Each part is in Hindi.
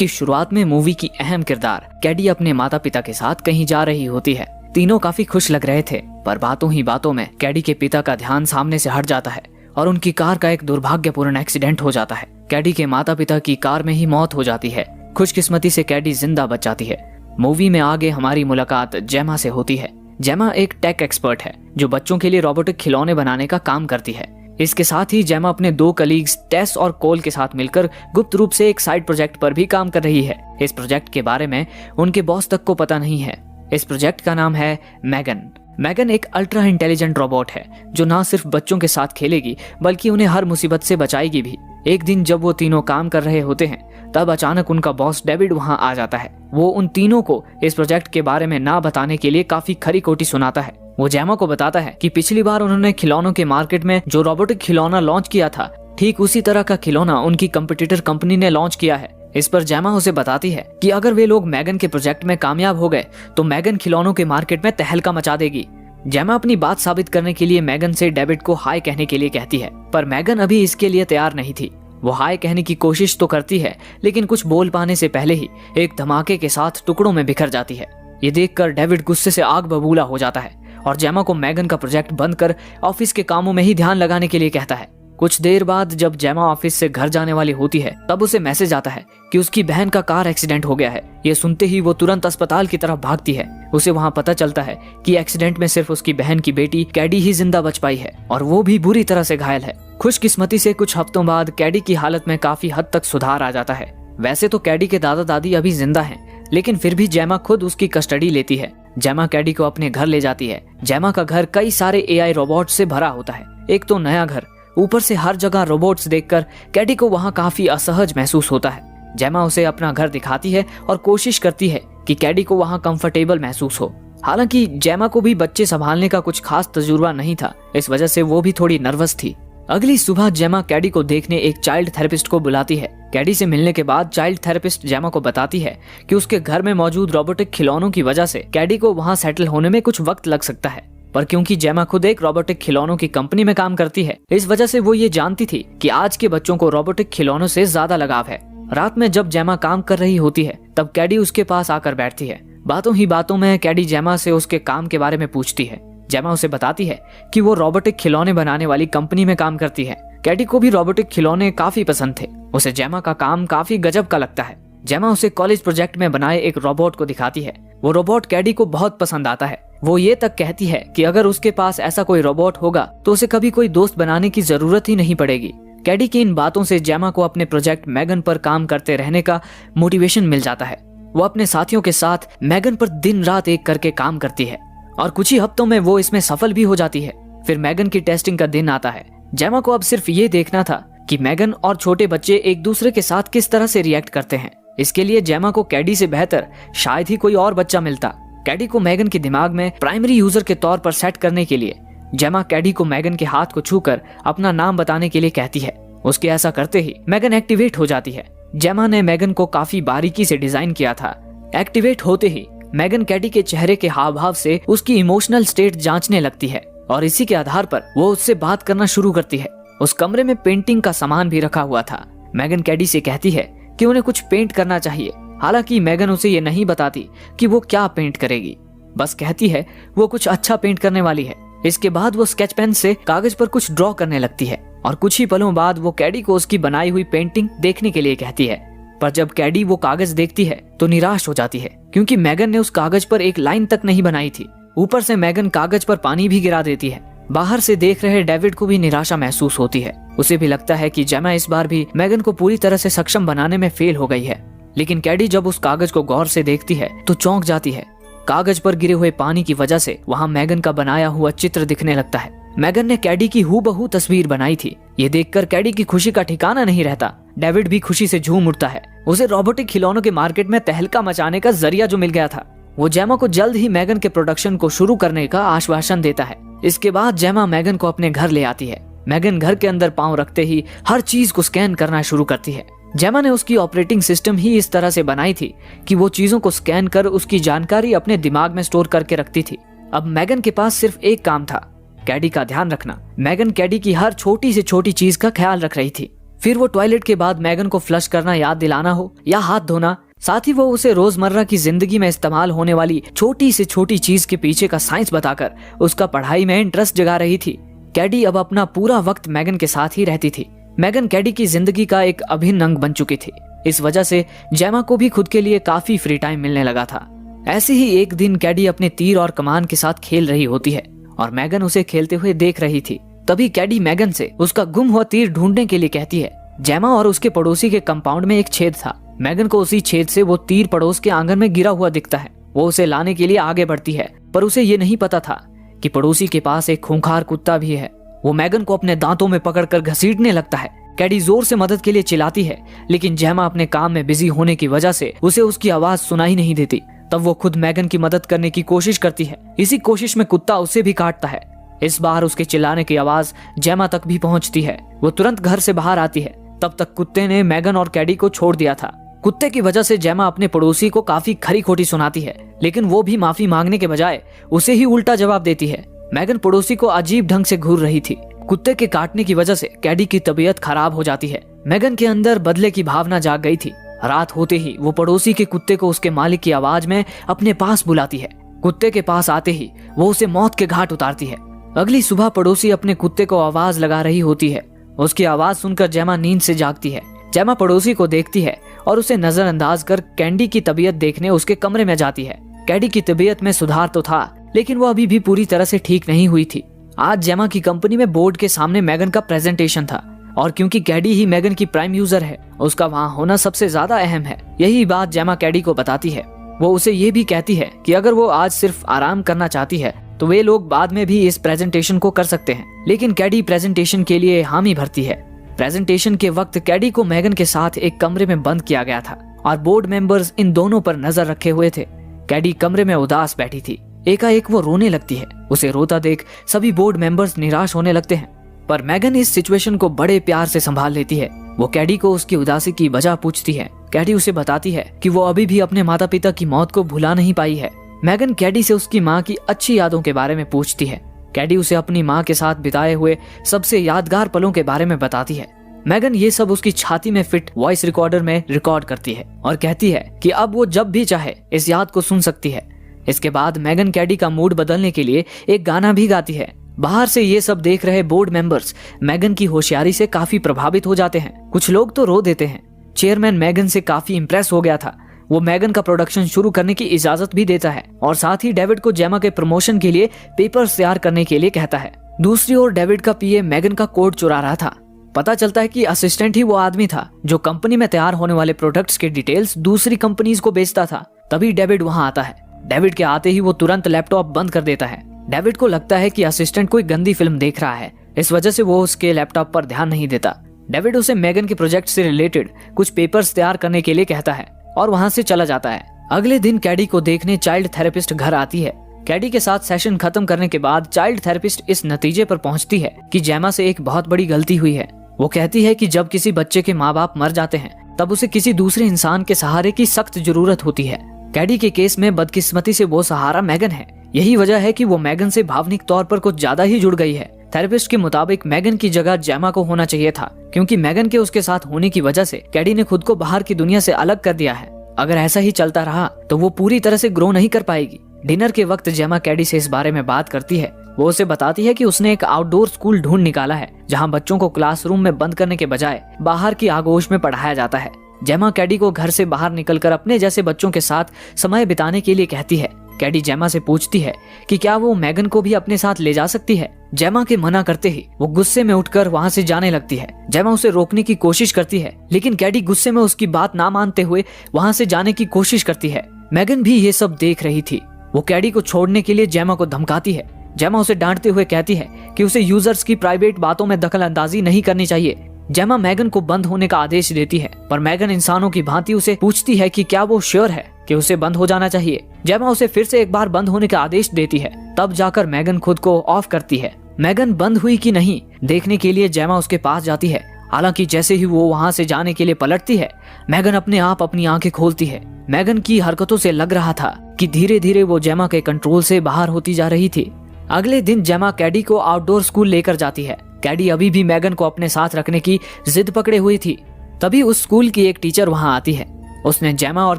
की शुरुआत में मूवी की अहम किरदार कैडी अपने माता पिता के साथ कहीं जा रही होती है। तीनों काफी खुश लग रहे थे, पर बातों ही बातों में कैडी के पिता का ध्यान सामने से हट जाता है और उनकी कार का एक दुर्भाग्यपूर्ण एक्सीडेंट हो जाता है। कैडी के माता पिता की कार में ही मौत हो जाती है। खुशकिस्मती से कैडी जिंदा बच जाती है। मूवी में आगे हमारी मुलाकात जेमा से होती है। जेमा एक टेक एक्सपर्ट है जो बच्चों के लिए रोबोटिक खिलौने बनाने का काम करती है। इसके साथ ही जेमा अपने 2 कलीग्स टेस और कोल के साथ मिलकर गुप्त रूप से एक साइड प्रोजेक्ट पर भी काम कर रही है। इस प्रोजेक्ट के बारे में उनके बॉस तक को पता नहीं है। इस प्रोजेक्ट का नाम है मैगन। मैगन एक अल्ट्रा इंटेलिजेंट रोबोट है जो न सिर्फ बच्चों के साथ खेलेगी बल्कि उन्हें हर मुसीबत से बचाएगी भी। एक दिन जब वो तीनों काम कर रहे होते हैं तब अचानक उनका बॉस डेविड वहां आ जाता है। वो उन तीनों को इस प्रोजेक्ट के बारे में ना बताने के लिए काफी खरी खोटी सुनाता है। वो जेमा को बताता है कि पिछली बार उन्होंने खिलौनों के मार्केट में जो रोबोटिक खिलौना लॉन्च किया था, ठीक उसी तरह का खिलौना उनकी कंपटीटर कंपनी ने लॉन्च किया है। इस पर जेमा उसे बताती है कि अगर वे लोग मैगन के प्रोजेक्ट में कामयाब हो गए तो मैगन खिलौनों के मार्केट में तहलका मचा देगी। जेमा अपनी बात साबित करने के लिए मैगन से डेविड को हाय कहने के लिए कहती है, पर मैगन अभी इसके लिए तैयार नहीं थी। वो हाय कहने की कोशिश तो करती है लेकिन कुछ बोल पाने से पहले ही एक धमाके के साथ टुकड़ों में बिखर जाती है। ये देखकर डेविड गुस्से से आग बबूला हो जाता है और जेमा को मैगन का प्रोजेक्ट बंद कर ऑफिस के कामों में ही ध्यान लगाने के लिए कहता है। कुछ देर बाद जब जेमा ऑफिस से घर जाने वाली होती है तब उसे मैसेज आता है कि उसकी बहन का कार एक्सीडेंट हो गया है। ये सुनते ही वो तुरंत अस्पताल की तरफ भागती है। उसे वहां पता चलता है कि एक्सीडेंट में सिर्फ उसकी बहन की बेटी कैडी ही जिंदा बच पाई है और वो भी बुरी तरह से घायल है। खुशकिस्मती से कुछ हफ्तों बाद कैडी की हालत में काफी हद तक सुधार आ जाता है। वैसे तो कैडी के दादा दादी अभी जिंदा हैं, लेकिन फिर भी जेमा खुद उसकी कस्टडी लेती है। जेमा कैडी को अपने घर ले जाती है। जेमा का घर कई सारे AI रोबोट से भरा होता है। एक तो नया घर, ऊपर से हर जगह रोबोट्स देखकर कैडी को वहां काफी असहज महसूस होता है। जेमा उसे अपना घर दिखाती है और कोशिश करती है कि कैडी को वहां कंफर्टेबल महसूस हो। हालांकि जेमा को भी बच्चे संभालने का कुछ खास तजुर्बा नहीं था, इस वजह से वो भी थोड़ी नर्वस थी। अगली सुबह जेमा कैडी को देखने एक चाइल्ड थेरेपिस्ट को बुलाती है। कैडी से मिलने के बाद चाइल्ड थेरेपिस्ट जेमा को बताती है कि उसके घर में मौजूद रोबोटिक खिलौनों की वजह से कैडी को वहां सेटल होने में कुछ वक्त लग सकता है, पर क्योंकि जेमा खुद एक रोबोटिक खिलौनों की कंपनी में काम करती है, इस वजह से वो ये जानती थी कि आज के बच्चों को रोबोटिक खिलौनों से ज्यादा लगाव है। रात में जब जेमा काम कर रही होती है तब कैडी उसके पास आकर बैठती है। बातों ही बातों में कैडी जेमा से उसके काम के बारे में पूछती है। जेमा उसे बताती है कि वो रोबोटिक खिलौने बनाने वाली कंपनी में काम करती है। कैडी को भी रोबोटिक खिलौने काफी पसंद थे। उसे जेमा का काम काफी गजब का लगता है। जेमा उसे कॉलेज प्रोजेक्ट में बनाए एक रोबोट को दिखाती है। वो रोबोट कैडी को बहुत पसंद आता है। वो ये तक कहती है कि अगर उसके पास ऐसा कोई रोबोट होगा तो उसे कभी कोई दोस्त बनाने की जरूरत ही नहीं पड़ेगी। कैडी की इन बातों से जेमा को अपने प्रोजेक्ट मैगन पर काम करते रहने का मोटिवेशन मिल जाता है। वो अपने साथियों के साथ मैगन पर दिन रात एक करके काम करती है और कुछ ही हफ्तों में वो इसमें सफल भी हो जाती है। फिर मैगन की टेस्टिंग का दिन आता है। जेमा को अब सिर्फ ये देखना था कि मैगन और छोटे बच्चे एक दूसरे के साथ किस तरह से रिएक्ट करते हैं। इसके लिए जेमा को कैडी से बेहतर शायद ही कोई और बच्चा मिलता। कैडी को मैगन के दिमाग में प्राइमरी यूजर के तौर पर सेट करने के लिए जेमा कैडी को मैगन के हाथ को छूकर अपना नाम बताने के लिए कहती है। उसके ऐसा करते ही मैगन एक्टिवेट हो जाती है। जेमा ने मैगन को काफी बारीकी से डिजाइन किया था। एक्टिवेट होते ही मैगन कैडी के चेहरे के हाव भाव से उसकी इमोशनल स्टेट जांचने लगती है और इसी के आधार पर वो उससे बात करना शुरू करती है। उस कमरे में पेंटिंग का सामान भी रखा हुआ था। मैगन कैडी से कहती है कि उन्हें कुछ पेंट करना चाहिए। हालांकि मैगन उसे ये नहीं बताती कि वो क्या पेंट करेगी, बस कहती है वो कुछ अच्छा पेंट करने वाली है। इसके बाद वो स्केच पेन से कागज पर कुछ ड्रॉ करने लगती है और कुछ ही पलों बाद वो कैडी को उसकी बनाई हुई पेंटिंग देखने के लिए कहती है। पर जब कैडी वो कागज देखती है तो निराश हो जाती है क्योंकि मैगन ने उस कागज पर एक लाइन तक नहीं बनाई थी। ऊपर से मैगन कागज पर पानी भी गिरा देती है। बाहर से देख रहे डेविड को भी निराशा महसूस होती है। उसे भी लगता है कि जेमा इस बार भी मैगन को पूरी तरह से सक्षम बनाने में फेल हो गई है। लेकिन कैडी जब उस कागज को गौर से देखती है तो चौंक जाती है। कागज पर गिरे हुए पानी की वजह से वहाँ मैगन का बनाया हुआ चित्र दिखने लगता है। मैगन ने कैडी की हूबहू तस्वीर बनाई थी। ये देखकर कैडी की खुशी का ठिकाना नहीं रहता। डेविड भी खुशी से झूम उठता है। उसे रोबोटिक खिलौनों के मार्केट में तहलका मचाने का जरिया जो मिल गया था। वो जेमा को जल्द ही मैगन के प्रोडक्शन को शुरू करने का आश्वासन देता है। इसके बाद जेमा मैगन को अपने घर ले आती है। मैगन घर के अंदर पांव रखते ही हर चीज को स्कैन करना शुरू करती है। जेमा ने उसकी ऑपरेटिंग सिस्टम ही इस तरह से बनाई थी कि वो चीजों को स्कैन कर उसकी जानकारी अपने दिमाग में स्टोर करके रखती थी। अब मैगन के पास सिर्फ एक काम था, कैडी का ध्यान रखना। मैगन कैडी की हर छोटी से छोटी चीज का ख्याल रख रही थी। फिर वो टॉयलेट के बाद मैगन को फ्लश करना याद दिलाना हो या हाथ धोना, साथ ही वो उसे रोजमर्रा की जिंदगी में इस्तेमाल होने वाली छोटी से छोटी चीज के पीछे का साइंस बताकर उसका पढ़ाई में इंटरेस्ट जगा रही थी। कैडी अब अपना पूरा वक्त मैगन के साथ ही रहती थी। मैगन कैडी की जिंदगी का एक अभिन्न अंग बन चुकी थी। इस वजह से जेमा को भी खुद के लिए काफी फ्री टाइम मिलने लगा था। ऐसे ही एक दिन कैडी अपने तीर और कमान के साथ खेल रही होती है और मैगन उसे खेलते हुए देख रही थी। तभी कैडी मैगन से उसका गुम हुआ तीर ढूंढने के लिए कहती है। जेमा और उसके पड़ोसी के कंपाउंड में एक छेद था। मैगन को उसी छेद से वो तीर पड़ोस के आंगन में गिरा हुआ दिखता है। वो उसे लाने के लिए आगे बढ़ती है, पर उसे ये नहीं पता था कि पड़ोसी के पास एक खूंखार कुत्ता भी है। वो मैगन को अपने दांतों में पकड़कर घसीटने लगता है। कैडी जोर से मदद के लिए चिल्लाती है, लेकिन जेमा अपने काम में बिजी होने की वजह से उसे उसकी आवाज सुनाई नहीं देती। तब वो खुद मैगन की मदद करने की कोशिश करती है। इसी कोशिश में कुत्ता उसे भी काटता है। इस बार उसके चिल्लाने की आवाज जेमा तक भी पहुंचती है। वो तुरंत घर से बाहर आती है। तब तक कुत्ते ने मैगन और कैडी को छोड़ दिया था। कुत्ते की वजह से जेमा अपने पड़ोसी को काफी खरी खोटी सुनाती है, लेकिन वो भी माफी मांगने के बजाय उसे ही उल्टा जवाब देती है। मैगन पड़ोसी को अजीब ढंग से घूर रही थी। कुत्ते के काटने की वजह से कैडी की तबीयत खराब हो जाती है। मैगन के अंदर बदले की भावना जाग गई थी। रात होते ही वो पड़ोसी के कुत्ते को उसके मालिक की आवाज में अपने पास बुलाती है। कुत्ते के पास आते ही वो उसे मौत के घाट उतारती है। अगली सुबह पड़ोसी अपने कुत्ते को आवाज लगा रही होती है। उसकी आवाज सुनकर जेमा नींद से जागती है। जेमा पड़ोसी को देखती है और उसे नजरअंदाज कर कैडी की तबीयत देखने उसके कमरे में जाती है। कैडी की तबीयत में सुधार तो था, लेकिन वो अभी भी पूरी तरह से ठीक नहीं हुई थी। आज जेमा की कंपनी में बोर्ड के सामने मैगन का प्रेजेंटेशन था और क्योंकि कैडी ही मैगन की प्राइम यूजर है, उसका वहाँ होना सबसे ज्यादा अहम है। यही बात जेमा कैडी को बताती है। वो उसे ये भी कहती है कि अगर वो आज सिर्फ आराम करना चाहती है तो वे लोग बाद में भी इस प्रेजेंटेशन को कर सकते हैं। लेकिन कैडी प्रेजेंटेशन के लिए हामी भरती है। प्रेजेंटेशन के वक्त कैडी को मैगन के साथ एक कमरे में बंद किया गया था और बोर्ड मेंबर्स इन दोनों पर नजर रखे हुए थे। कैडी कमरे में उदास बैठी थी। एकाएक वो रोने लगती है। उसे रोता देख सभी बोर्ड मेंबर्स निराश होने लगते हैं, पर मैगन इस सिचुएशन को बड़े प्यार से संभाल लेती है। वो कैडी को उसकी उदासी की वजह पूछती है। कैडी उसे बताती है कि वो अभी भी अपने माता पिता की मौत को भुला नहीं पाई है। मैगन कैडी से उसकी माँ की अच्छी यादों के बारे में पूछती है। कैडी उसे अपनी माँ के साथ बिताए हुए सबसे यादगार पलों के बारे में बताती है। मैगन ये सब उसकी छाती में फिट वॉइस रिकॉर्डर में रिकॉर्ड करती है और कहती है कि अब वो जब भी चाहे इस याद को सुन सकती है। इसके बाद मैगन कैडी का मूड बदलने के लिए एक गाना भी गाती है। बाहर से ये सब देख रहे बोर्ड मेंबर्स मैगन की होशियारी से काफी प्रभावित हो जाते हैं। कुछ लोग तो रो देते हैं। चेयरमैन मैगन से काफी इंप्रेस हो गया था। वो मैगन का प्रोडक्शन शुरू करने की इजाजत भी देता है और साथ ही डेविड को जेमा के प्रमोशन के लिए पेपर्स तैयार करने के लिए कहता है। दूसरी ओर डेविड का पीए मैगन का कोड चुरा रहा था। पता चलता है कि असिस्टेंट ही वो आदमी था जो कंपनी में तैयार होने वाले प्रोडक्ट्स के डिटेल्स दूसरी कंपनीज को बेचता था। तभी डेविड वहां आता है। डेविड के आते ही वो तुरंत लैपटॉप बंद कर देता है। डेविड को लगता है कि असिस्टेंट कोई गंदी फिल्म देख रहा है, इस वजह से वो उसके लैपटॉप पर ध्यान नहीं देता। डेविड उसे मैगन के प्रोजेक्ट से रिलेटेड कुछ पेपर्स तैयार करने के लिए कहता है और वहां से चला जाता है। अगले दिन कैडी को देखने चाइल्ड थेरेपिस्ट घर आती है। कैडी के साथ सेशन खत्म करने के बाद चाइल्ड थेरेपिस्ट इस नतीजे पर पहुंचती है कि जेमा से एक बहुत बड़ी गलती हुई है। वो कहती है कि जब किसी बच्चे के माँ बाप मर जाते हैं तब उसे किसी दूसरे इंसान के सहारे की सख्त जरूरत होती है। कैडी के केस में बदकिस्मती से वो सहारा मैगन है। यही वजह है कि वो मैगन से भावनिक तौर पर कुछ ज्यादा ही जुड़ गई है। थेरेपिस्ट के मुताबिक मैगन की जगह जेमा को होना चाहिए था, क्योंकि मैगन के उसके साथ होने की वजह से कैडी ने खुद को बाहर की दुनिया से अलग कर दिया है। अगर ऐसा ही चलता रहा तो वो पूरी तरह से ग्रो नहीं कर पाएगी। डिनर के वक्त जेमा कैडी से इस बारे में बात करती है। वो उसे बताती है कि उसने एक आउटडोर स्कूल ढूंढ निकाला है जहाँ बच्चों को क्लासरूम में बंद करने के बजाय बाहर की आगोश में पढ़ाया जाता है। जेमा कैडी को घर से बाहर निकलकर अपने जैसे बच्चों के साथ समय बिताने के लिए कहती है। कैडी जेमा से पूछती है कि क्या वो मैगन को भी अपने साथ ले जा सकती है। जेमा के मना करते ही वो गुस्से में उठकर वहां से जाने लगती है। जेमा उसे रोकने की कोशिश करती है, लेकिन कैडी गुस्से में उसकी बात ना मानते हुए वहां से जाने की कोशिश करती है। मैगन भी ये सब देख रही थी। वो कैडी को छोड़ने के लिए जेमा को धमकाती है। जेमा उसे डांटते हुए कहती है कि उसे यूजर्स की प्राइवेट बातों में दखल अंदाजी नहीं करनी चाहिए। जेमा मैगन को बंद होने का आदेश देती है, पर मैगन इंसानों की भांति उसे पूछती है कि क्या वो श्योर है कि उसे बंद हो जाना चाहिए। जेमा उसे फिर से एक बार बंद होने का आदेश देती है। तब जाकर मैगन खुद को ऑफ करती है। मैगन बंद हुई कि नहीं देखने के लिए जेमा उसके पास जाती है। हालांकि जैसे ही वो वहां से जाने के लिए पलटती है, मैगन अपने आप अपनी आंखें खोलती है। मैगन की हरकतों से लग रहा था कि धीरे धीरे वो जेमा के कंट्रोल से बाहर होती जा रही थी। अगले दिन जेमा कैडी को आउटडोर स्कूल लेकर जाती है। कैडी अभी भी मैगन को अपने साथ रखने की जिद पकड़े हुई थी। तभी उस स्कूल की एक टीचर वहां आती है। उसने जेमा और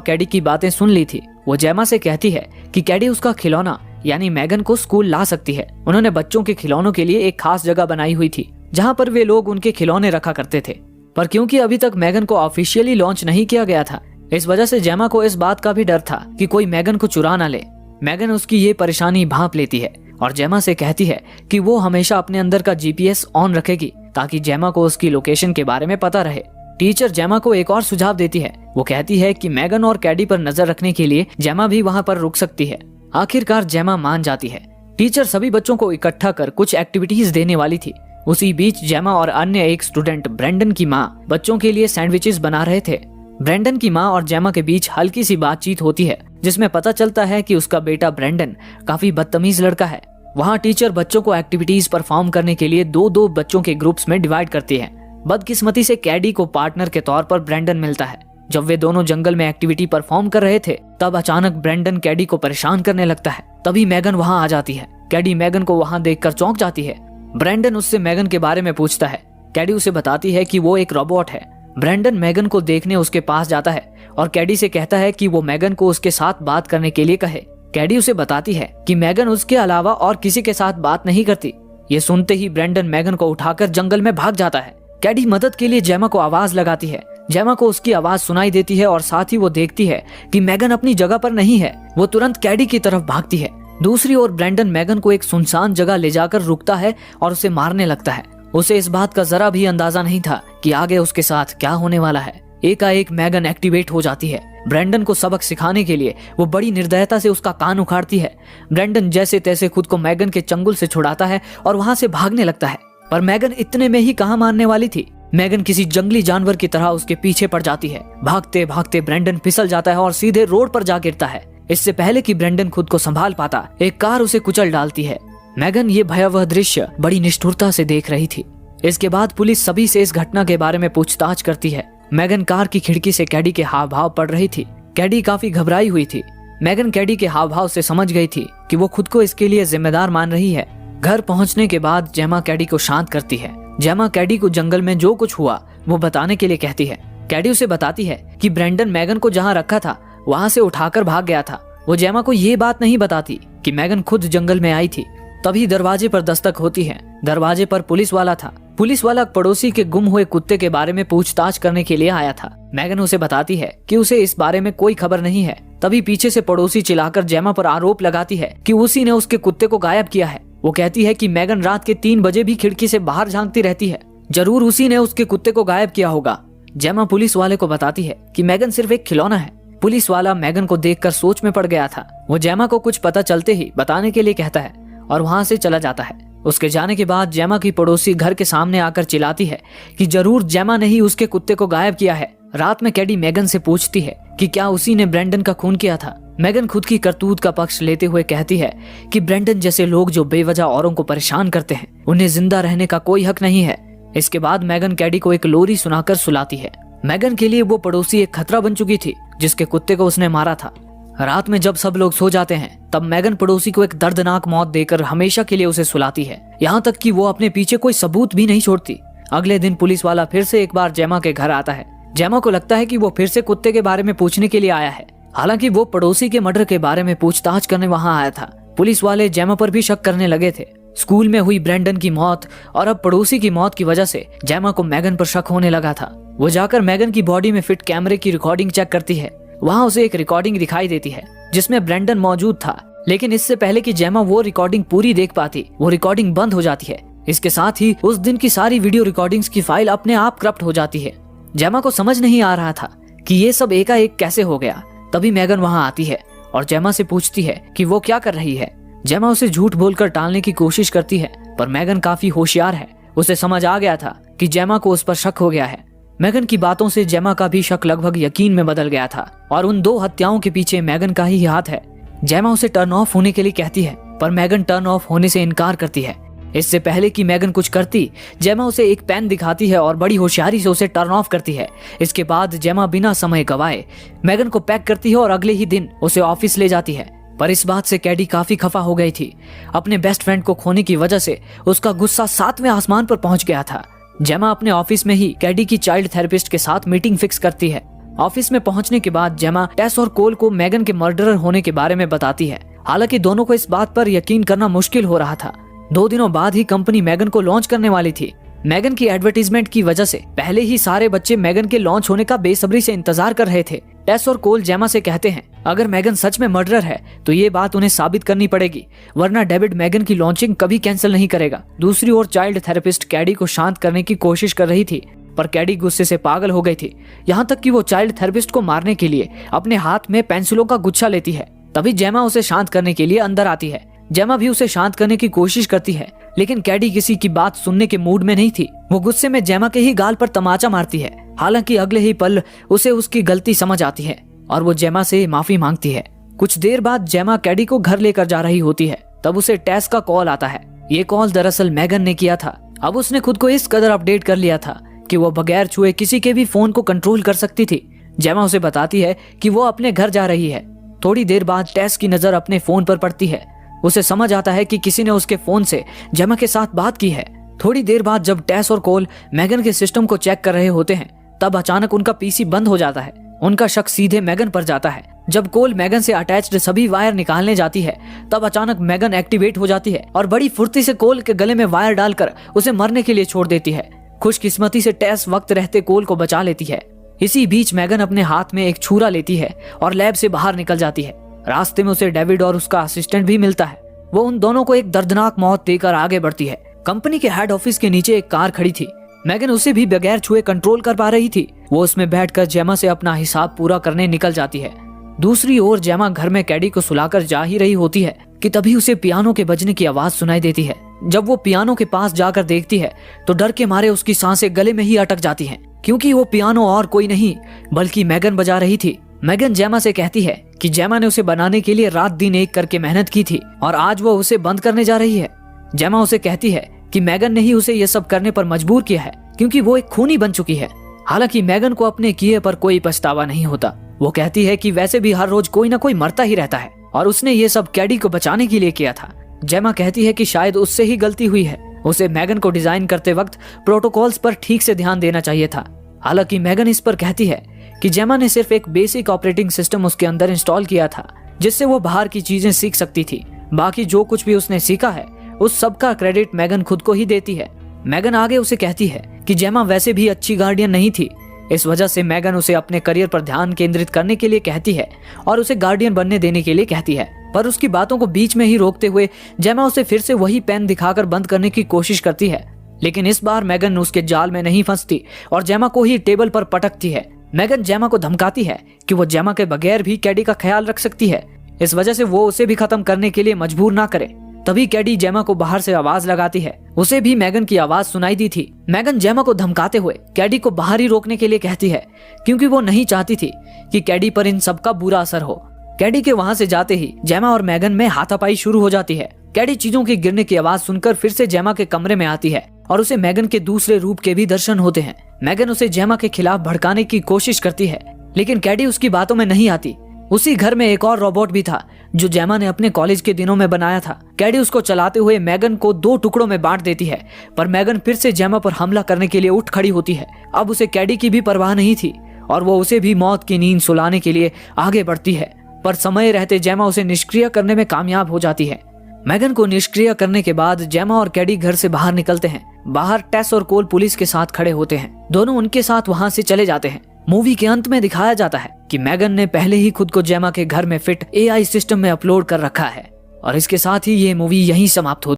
कैडी की बातें सुन ली थी। वो जेमा से कहती है कि कैडी उसका खिलौना यानी मैगन को स्कूल ला सकती है। उन्होंने बच्चों के खिलौनों के लिए एक खास जगह बनाई हुई थी जहां पर वे लोग उनके खिलौने रखा करते थे, पर क्योंकि अभी तक मैगन को ऑफिशियली लॉन्च नहीं किया गया था, इस वजह से जेमा को इस बात का भी डर था कि कोई मैगन को चुरा ना ले। मैगन उसकी ये परेशानी भांप लेती है और जेमा से कहती है कि वो हमेशा अपने अंदर का जीपीएस ऑन रखेगी ताकि जेमा को उसकी लोकेशन के बारे में पता रहे। टीचर जेमा को एक और सुझाव देती है। वो कहती है कि मैगन और कैडी पर नजर रखने के लिए जेमा भी वहां पर रुक सकती है। आखिरकार जेमा मान जाती है। टीचर सभी बच्चों को इकट्ठा कर कुछ एक्टिविटीज देने वाली थी। उसी बीच जेमा और अन्य एक स्टूडेंट ब्रेंडन की माँ बच्चों के लिए सैंडविचेस बना रहे थे। ब्रेंडन की माँ और जेमा के बीच हल्की सी बातचीत होती है जिसमें पता चलता है कि उसका बेटा ब्रेंडन काफी बदतमीज लड़का है। वहाँ टीचर बच्चों को एक्टिविटीज परफॉर्म करने के लिए दो बच्चों के ग्रुप्स में डिवाइड करती है। बदकिस्मती से कैडी को पार्टनर के तौर पर ब्रेंडन मिलता है। जब वे दोनों जंगल में एक्टिविटी परफॉर्म कर रहे थे तब अचानक ब्रेंडन कैडी को परेशान करने लगता है। तभी मैगन वहां आ जाती है। कैडी मैगन को वहां देखकर चौंक जाती है। ब्रेंडन उससे मैगन के बारे में पूछता है। कैडी उसे बताती है कि वो एक रोबोट है। ब्रेंडन मैगन को देखने उसके पास जाता है और कैडी से कहता है कि वो मैगन को उसके साथ बात करने के लिए कहे। कैडी उसे बताती है कि मैगन उसके अलावा और किसी के साथ बात नहीं करती। ये सुनते ही ब्रेंडन मैगन को उठाकर जंगल में भाग जाता है। कैडी मदद के लिए जेमा को आवाज लगाती है। जेमा को उसकी आवाज सुनाई देती है और साथ ही वो देखती है कि मैगन अपनी जगह पर नहीं है। वो तुरंत कैडी की तरफ भागती है। दूसरी ओर ब्रेंडन मैगन को एक सुनसान जगह ले जाकर रुकता है और उसे मारने लगता है। उसे इस बात का जरा भी अंदाजा नहीं था कि आगे उसके साथ क्या होने वाला है। एकाएक मैगन एक्टिवेट हो जाती है। ब्रेंडन को सबक सिखाने के लिए वो बड़ी निर्दयता से उसका कान उखाड़ती है। ब्रेंडन जैसे तैसे खुद को मैगन के चंगुल से छुड़ाता है और वहां से भागने लगता है, पर मैगन इतने में ही कहां मारने वाली थी। मैगन किसी जंगली जानवर की तरह उसके पीछे पड़ जाती है। भागते भागते ब्रेंडन फिसल जाता है और सीधे रोड पर जा गिरता है। इससे पहले कि ब्रेंडन खुद को संभाल पाता, एक कार उसे कुचल डालती है। मैगन ये भयावह दृश्य बड़ी निष्ठुरता से देख रही थी। इसके बाद पुलिस सभी से इस घटना के बारे में पूछताछ करती है। मैगन कार की खिड़की से कैडी के हाव भाव पढ़ रही थी। कैडी काफी घबराई हुई थी। मैगन कैडी के हाव भाव से समझ गई थी कि वो खुद को इसके लिए जिम्मेदार मान रही है। घर पहुंचने के बाद जेमा कैडी को शांत करती है। जेमा कैडी को जंगल में जो कुछ हुआ वो बताने के लिए कहती है। कैडी उसे बताती है कि ब्रेंडन मैगन को जहां रखा था वहां से उठाकर भाग गया था। वो जेमा को ये बात नहीं बताती कि मैगन खुद जंगल में आई थी। तभी दरवाजे पर दस्तक होती है। दरवाजे पर पुलिस वाला था। पुलिस वाला पड़ोसी के गुम हुए कुत्ते के बारे में पूछताछ करने के लिए आया था। मैगन उसे बताती है कि उसे इस बारे में कोई खबर नहीं है। तभी पीछे से पड़ोसी चिल्लाकर जेमा पर आरोप लगाती है कि उसी ने उसके कुत्ते को गायब किया है। वो कहती है कि मैगन रात के 3 बजे भी खिड़की से बाहर झांकती रहती है। जरूर उसी ने उसके कुत्ते को गायब किया होगा। जेमा पुलिस वाले को बताती है कि मैगन सिर्फ एक खिलौना है। पुलिस वाला मैगन को देखकर सोच में पड़ गया था। वो जेमा को कुछ पता चलते ही बताने के लिए कहता है और वहां से चला जाता है। उसके जाने के बाद जेमा की पड़ोसी घर के सामने आकर चिल्लाती है कि जरूर जेमा ने ही उसके कुत्ते को गायब किया है। रात में कैडी मैगन से पूछती है कि क्या उसी ने ब्रेंडन का खून किया था। मैगन खुद की करतूत का पक्ष लेते हुए कहती है कि ब्रेंडन जैसे लोग जो बेवजह औरों को परेशान करते हैं उन्हें जिंदा रहने का कोई हक नहीं है। इसके बाद मैगन कैडी को एक लोरी सुनाकर सुलाती है। मैगन के लिए वो पड़ोसी एक खतरा बन चुकी थी जिसके कुत्ते को उसने मारा था। रात में जब सब लोग सो जाते हैं तब मैगन पड़ोसी को एक दर्दनाक मौत देकर हमेशा के लिए उसे सुलाती है। यहाँ तक कि वो अपने पीछे कोई सबूत भी नहीं छोड़ती। अगले दिन पुलिस वाला फिर से एक बार जेमा के घर आता है। जेमा को लगता है कि वो फिर से कुत्ते के बारे में पूछने के लिए आया है। हालांकि वो पड़ोसी के मर्डर के बारे में पूछताछ करने वहां आया था। पुलिस वाले जेमा पर भी शक करने लगे थे। स्कूल में हुई ब्रेंडन की मौत और अब पड़ोसी की मौत की वजह से जेमा को मैगन पर शक होने लगा था। वो जाकर मैगन की बॉडी में फिट कैमरे की रिकॉर्डिंग चेक करती है। वहां उसे एक रिकॉर्डिंग दिखाई देती है जिसमें ब्रेंडन मौजूद था, लेकिन इससे पहले कि जेमा वो रिकॉर्डिंग पूरी देख पाती वो रिकॉर्डिंग बंद हो जाती है। इसके साथ ही उस दिन की सारी वीडियो रिकॉर्डिंग्स की फाइल अपने आप करप्ट हो जाती है। जेमा को समझ नहीं आ रहा था कि ये सब एकाएक कैसे हो गया। तभी मैगन वहां आती है और जेमा से पूछती है कि वो क्या कर रही है। जेमा उसे झूठ बोलकर टालने की कोशिश करती है, पर मैगन काफी होशियार है। उसे समझ आ गया था कि जेमा को उस पर शक हो गया है। मैगन की बातों से जेमा का भी शक लगभग यकीन में बदल गया था और उन 2 हत्याओं के पीछे मैगन का ही हाथ है। जेमा उसे टर्न ऑफ होने के लिए कहती है, पर मैगन टर्न ऑफ होने से इनकार करती है। इससे पहले कि मैगन कुछ करती, जेमा उसे एक पेन दिखाती है और बड़ी होशियारी से उसे टर्न ऑफ करती है। इसके बाद जेमा बिना समय गवाए मैगन को पैक करती है और अगले ही दिन उसे ऑफिस ले जाती है। पर इस बात से कैडी काफी खफा हो गई थी। अपने बेस्ट फ्रेंड को खोने की वजह से उसका गुस्सा 7वें आसमान पर पहुंच गया था। जेमा अपने ऑफिस में ही कैडी की चाइल्ड थेरेपिस्ट के साथ मीटिंग फिक्स करती है। ऑफिस में पहुंचने के बाद जेमा टेस और कोल को मैगन के मर्डरर होने के बारे में बताती है। हालांकि दोनों को इस बात पर यकीन करना मुश्किल हो रहा था। 2 दिनों बाद ही कंपनी मैगन को लॉन्च करने वाली थी। मैगन की एडवर्टीजमेंट की वजह से पहले ही सारे बच्चे मैगन के लॉन्च होने का बेसब्री से इंतजार कर रहे थे। टेस और कोल जेमा से कहते हैं अगर मैगन सच में मर्डरर है तो ये बात उन्हें साबित करनी पड़ेगी, वरना डेविड मैगन की लॉन्चिंग कभी कैंसिल नहीं करेगा। दूसरी ओर चाइल्ड थेरेपिस्ट कैडी को शांत करने की कोशिश कर रही थी, पर कैडी गुस्से से पागल हो गई थी, यहाँ तक कि वो चाइल्ड थेरेपिस्ट को मारने के लिए अपने हाथ में पेंसिलों का गुच्छा लेती है। तभी जेमा उसे शांत करने के लिए अंदर आती है। जेमा भी उसे शांत करने की कोशिश करती है, लेकिन कैडी किसी की बात सुनने के मूड में नहीं थी। वो गुस्से में जेमा के ही गाल पर तमाचा मारती है। हालांकि अगले ही पल उसे उसकी गलती समझ आती है और वो जेमा से माफी मांगती है। कुछ देर बाद जेमा कैडी को घर लेकर जा रही होती है, तब उसे टेस का कॉल आता है। ये कॉल दरअसल मैगन ने किया था। अब उसने खुद को इस कदर अपडेट कर लिया था कि वो बगैर छुए किसी के भी फोन को कंट्रोल कर सकती थी। जेमा उसे बताती है कि वो अपने घर जा रही है। थोड़ी देर बाद टेस की नजर अपने फोन पर पड़ती है। उसे समझ आता है कि किसी ने उसके फोन से जेमा के साथ बात की है। थोड़ी देर बाद जब टेस और कोल मैगन के सिस्टम को चेक कर रहे होते हैं, तब अचानक उनका पीसी बंद हो जाता है। उनका शक सीधे मैगन पर जाता है। जब कोल मैगन से अटैच्ड सभी वायर निकालने जाती है, तब अचानक मैगन एक्टिवेट हो जाती है और बड़ी फुर्ती से कोल के गले में वायर डालकर उसे मरने के लिए छोड़ देती है। खुशकिस्मती से टेस वक्त रहते कोल को बचा लेती है। इसी बीच मैगन अपने हाथ में एक छुरा लेती है और लैब से बाहर निकल जाती है। रास्ते में उसे डेविड और उसका असिस्टेंट भी मिलता है। वो उन दोनों को एक दर्दनाक मौत देकर आगे बढ़ती है। कंपनी के हेड ऑफिस के नीचे एक कार खड़ी थी। मैगन उसे भी बगैर छुए कंट्रोल कर पा रही थी। वो उसमें बैठकर जेमा से अपना हिसाब पूरा करने निकल जाती है। दूसरी ओर जेमा घर में कैडी को सुलाकर जा ही रही होती है कि तभी उसे पियानो के बजने की आवाज सुनाई देती है। जब वो पियानो के पास जाकर देखती है तो डर के मारे उसकी सांसें गले में ही अटक जाती हैं, क्योंकि वो पियानो और कोई नहीं बल्कि मैगन बजा रही थी। मैगन जेमा से कहती है कि जेमा ने उसे बनाने के लिए रात दिन एक करके मेहनत की थी और आज वो उसे बंद करने जा रही है। जेमा उसे कहती है कि मैगन ने ही उसे ये सब करने पर मजबूर किया है, क्योंकि वो एक खूनी बन चुकी है। हालांकि मैगन को अपने किए पर कोई पछतावा नहीं होता। वो कहती है कि वैसे भी हर रोज कोई ना कोई मरता ही रहता है और उसने ये सब कैडी को बचाने के लिए किया था। जेमा कहती है कि शायद उससे ही गलती हुई है। उसे मैगन को डिजाइन करते वक्त प्रोटोकॉल्स पर ठीक से ध्यान देना चाहिए था। हालांकि मैगन इस पर कहती है कि जेमा ने सिर्फ एक बेसिक ऑपरेटिंग सिस्टम उसके अंदर इंस्टॉल किया था, जिससे वो बाहर की चीजें सीख सकती थी। बाकी जो कुछ भी उसने सीखा है उस सब का क्रेडिट मैगन खुद को ही देती है। मैगन आगे उसे कहती है कि जेमा वैसे भी अच्छी गार्डियन नहीं थी। इस वजह से मैगन उसे अपने करियर पर ध्यान केंद्रित करने के लिए कहती है और उसे गार्डियन बनने देने के लिए कहती है। पर उसकी बातों को बीच में ही रोकते हुए जेमा उसे फिर से वही पेन दिखाकर बंद करने की कोशिश करती है। लेकिन इस बार मैगन उसके जाल में नहीं फंसती और जेमा को ही टेबल पर पटकती है। मैगन जेमा को धमकाती है कि वो जेमा के बगैर भी कैडी का ख्याल रख सकती है, इस वजह से वो उसे भी खत्म करने के लिए मजबूर ना करे। तभी कैडी जेमा को बाहर से आवाज लगाती है। उसे भी मैगन की आवाज सुनाई दी थी। मैगन जेमा को धमकाते हुए कैडी को बाहर ही रोकने के लिए कहती है, क्योंकि वो नहीं चाहती थी कि कैडी पर इन सब का बुरा असर हो। कैडी के वहां से जाते ही जेमा और मैगन में हाथापाई शुरू हो जाती है। कैडी चीजों की गिरने की आवाज सुनकर फिर से जेमा के कमरे में आती है और उसे मैगन के दूसरे रूप के भी दर्शन होते हैं। मैगन उसे जेमा के खिलाफ भड़काने की कोशिश करती है, लेकिन कैडी उसकी बातों में नहीं आती। उसी घर में एक और रोबोट भी था जो जेमा ने अपने कॉलेज के दिनों में बनाया था। कैडी उसको चलाते हुए मैगन को 2 टुकड़ों में बांट देती है, पर मैगन फिर से जेमा पर हमला करने के लिए उठ खड़ी होती है। अब उसे कैडी की भी परवाह नहीं थी और वो उसे भी मौत की नींद सुलाने के लिए आगे बढ़ती है, पर समय रहते जेमा उसे निष्क्रिय करने में कामयाब हो जाती है। मैगन को निष्क्रिय करने के बाद जेमा और कैडी घर से बाहर निकलते हैं। बाहर टेस और कोल पुलिस के साथ खड़े होते हैं। दोनों उनके साथ वहां से चले जाते हैं। मूवी के अंत में दिखाया जाता है कि मैगन ने पहले ही खुद को जेमा के घर में फिट AI सिस्टम में अपलोड कर रखा है। और इसके साथ ही ये मूवी यहीं समाप्त होती है।